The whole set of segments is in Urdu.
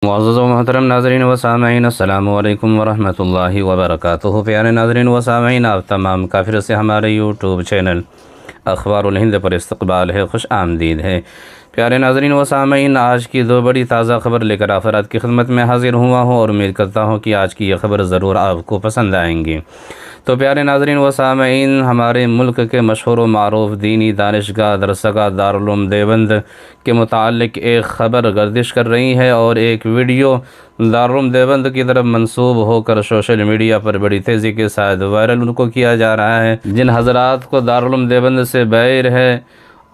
معزز و محترم ناظرین و سامعین، السلام علیکم ورحمۃ اللہ وبرکاتہ۔ پیارے ناظرین و سامعین، آپ تمام کافر سے ہمارے یوٹیوب چینل اخبار الہند پر استقبال ہے، خوش آمدید ہے۔ پیارے ناظرین و سامعین، آج کی دو بڑی تازہ خبر لے کر افراد کی خدمت میں حاضر ہوا ہوں اور امید کرتا ہوں کہ آج کی یہ خبر ضرور آپ کو پسند آئیں گی۔ تو پیارے ناظرین و سامعین، ہمارے ملک کے مشہور و معروف دینی دانشگاہ درسگاہ دارالعلوم دیوبند کے متعلق ایک خبر گردش کر رہی ہے اور ایک ویڈیو دارالعلوم دیوبند کی طرف منسوب ہو کر سوشل میڈیا پر بڑی تیزی کے ساتھ وائرل ان کو کیا جا رہا ہے۔ جن حضرات کو دارالعلوم دیوبند سے بیر ہے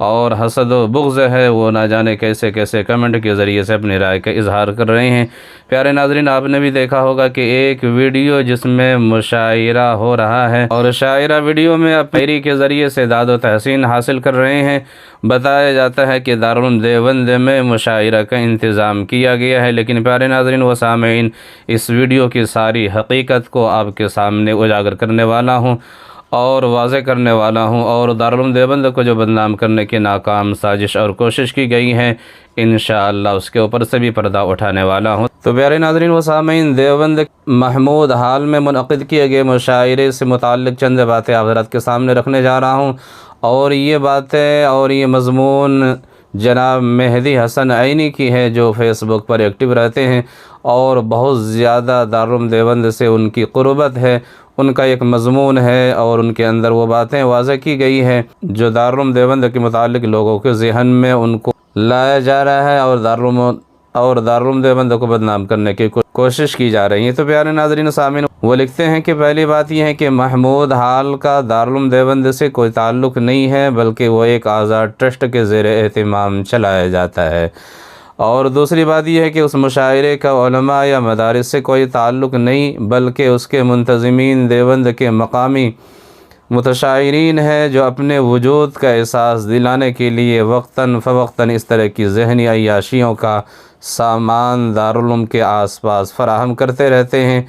اور حسد و بغض ہے، وہ نہ جانے کیسے کیسے کمنٹ کے ذریعے سے اپنی رائے کا اظہار کر رہے ہیں۔ پیارے ناظرین، آپ نے بھی دیکھا ہوگا کہ ایک ویڈیو جس میں مشاعرہ ہو رہا ہے اور شاعرہ ویڈیو میں اپنی کے ذریعے سے داد و تحسین حاصل کر رہے ہیں۔ بتایا جاتا ہے کہ دارالعلوم دیوبند میں مشاعرہ کا انتظام کیا گیا ہے، لیکن پیارے ناظرین و سامعین، اس ویڈیو کی ساری حقیقت کو آپ کے سامنے اجاگر کرنے والا ہوں اور واضح کرنے والا ہوں، اور دارالعلوم دیوبند کو جو بدنام کرنے کی ناکام سازش اور کوشش کی گئی ہے، انشاءاللہ اس کے اوپر سے بھی پردہ اٹھانے والا ہوں۔ تو پیارے ناظرین و سامعین، دیوبند محمود ہال میں منعقد کیے گئے مشاعرے سے متعلق چند باتیں آپ حضرات کے سامنے رکھنے جا رہا ہوں، اور یہ باتیں اور یہ مضمون جناب مہدی حسن عینی کی ہے، جو فیس بک پر ایکٹیو رہتے ہیں اور بہت زیادہ دارالعلوم دیوبند سے ان کی قربت ہے۔ ان کا ایک مضمون ہے اور ان کے اندر وہ باتیں واضح کی گئی ہیں جو دارالعلوم دیوبند کے متعلق لوگوں کے ذہن میں ان کو لایا جا رہا ہے اور دارالعلوم دیوبند کو بدنام کرنے کی کوشش کی جا رہی ہے۔ تو پیارے ناظرین سامعین، وہ لکھتے ہیں کہ پہلی بات یہ ہے کہ محمود ہال کا دارالعلوم دیوبند سے کوئی تعلق نہیں ہے، بلکہ وہ ایک آزاد ٹرسٹ کے زیر اہتمام چلایا جاتا ہے۔ اور دوسری بات یہ ہے کہ اس مشاعرے کا علماء یا مدارس سے کوئی تعلق نہیں، بلکہ اس کے منتظمین دیوبند کے مقامی متشاعرین ہیں، جو اپنے وجود کا احساس دلانے کے لیے وقتاً فوقتاً اس طرح کی ذہنی عیاشیوں کا سامان دارالعلوم کے آس پاس فراہم کرتے رہتے ہیں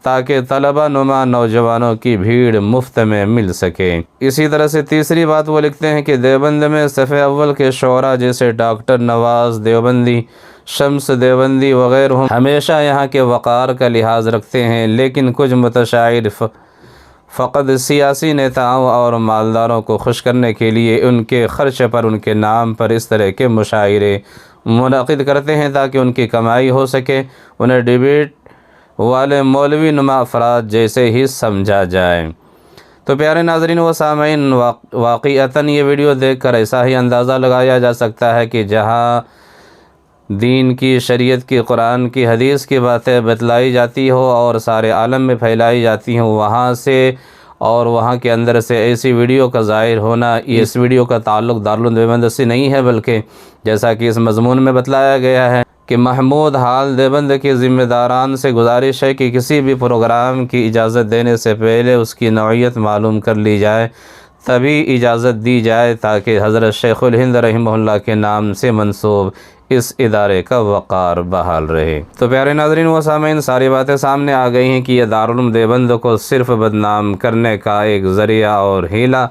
تاکہ طلبہ نما نوجوانوں کی بھیڑ مفت میں مل سکے۔ اسی طرح سے تیسری بات وہ لکھتے ہیں کہ دیوبند میں صف اول کے شعراء جیسے ڈاکٹر نواز دیوبندی، شمس دیوبندی وغیرہ ہمیشہ یہاں کے وقار کا لحاظ رکھتے ہیں، لیکن کچھ متشاعر فقط سیاسی نیتاؤں اور مالداروں کو خوش کرنے کے لیے ان کے خرچ پر ان کے نام پر اس طرح کے مشاعرے منعقد کرتے ہیں تاکہ ان کی کمائی ہو سکے۔ انہیں ڈیبیٹ والے مولوی نما افراد جیسے ہی سمجھا جائے۔ تو پیارے ناظرین و سامعین، واقعتاً یہ ویڈیو دیکھ کر ایسا ہی اندازہ لگایا جا سکتا ہے کہ جہاں دین کی، شریعت کی، قرآن کی، حدیث کی باتیں بتلائی جاتی ہو اور سارے عالم میں پھیلائی جاتی ہوں، وہاں سے اور وہاں کے اندر سے ایسی ویڈیو کا ظاہر ہونا، اس ویڈیو کا تعلق دارالعلوم دیوبند سے نہیں ہے، بلکہ جیسا کہ اس مضمون میں بتلایا گیا ہے کہ محمود ہال دیوبند کے ذمہ داران سے گزارش ہے کہ کسی بھی پروگرام کی اجازت دینے سے پہلے اس کی نوعیت معلوم کر لی جائے، تبھی اجازت دی جائے تاکہ حضرت شیخ الہند رحمہ اللہ کے نام سے منسوب اس ادارے کا وقار بحال رہے۔ تو پیارے ناظرین و سامعین، ساری باتیں سامنے آ گئی ہیں کہ یہ دارالعلوم دیوبند کو صرف بدنام کرنے کا ایک ذریعہ اور ہیلا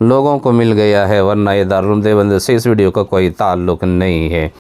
لوگوں کو مل گیا ہے، ورنہ یہ دارالعلوم دیوبند سے اس ویڈیو کا کوئی تعلق نہیں ہے۔